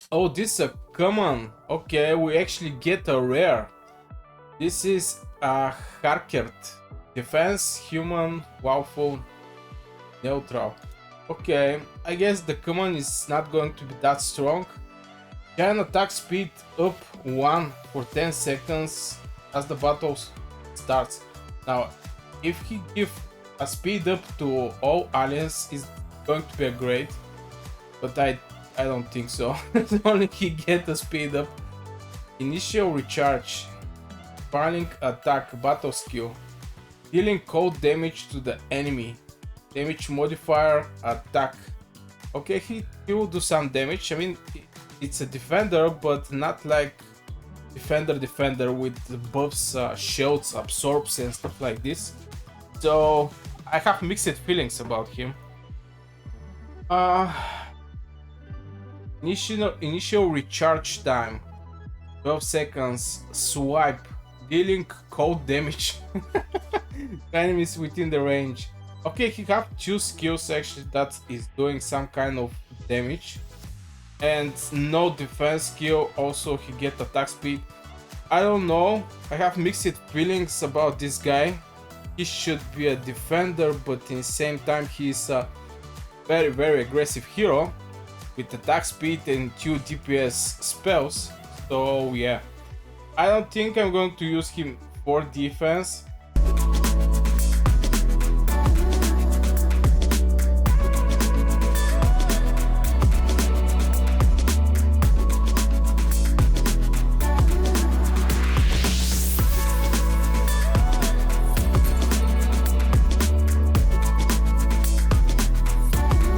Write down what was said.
Oh, this is a common. Okay, we actually get a rare. This is a Herkert. Defense, human, powerful, neutral. Okay, I guess the common is not going to be that strong. Can attack speed up 1 for 10 seconds as the battle starts. Now, if he give a speed up to all aliens, is going to be a great, but I don't think so. Only he get a speed up. Initial recharge, firing attack battle skill, dealing cold damage to the enemy, damage modifier attack. Okay, he will do some damage. I mean, it's a defender, but not like defender with buffs, shields, absorbs, and stuff like this. So I have mixed feelings about him. Uh, initial recharge time, 12 seconds. Swipe, dealing cold damage. Enemies within the range. Okay, he have two skills actually that is doing some kind of damage, and no defense skill. Also, he get attack speed. I don't know. I have mixed feelings about this guy. He should be a defender, but in the same time, he's a very aggressive hero with attack speed and 2 DPS spells. So yeah, I don't think I'm going to use him for defense.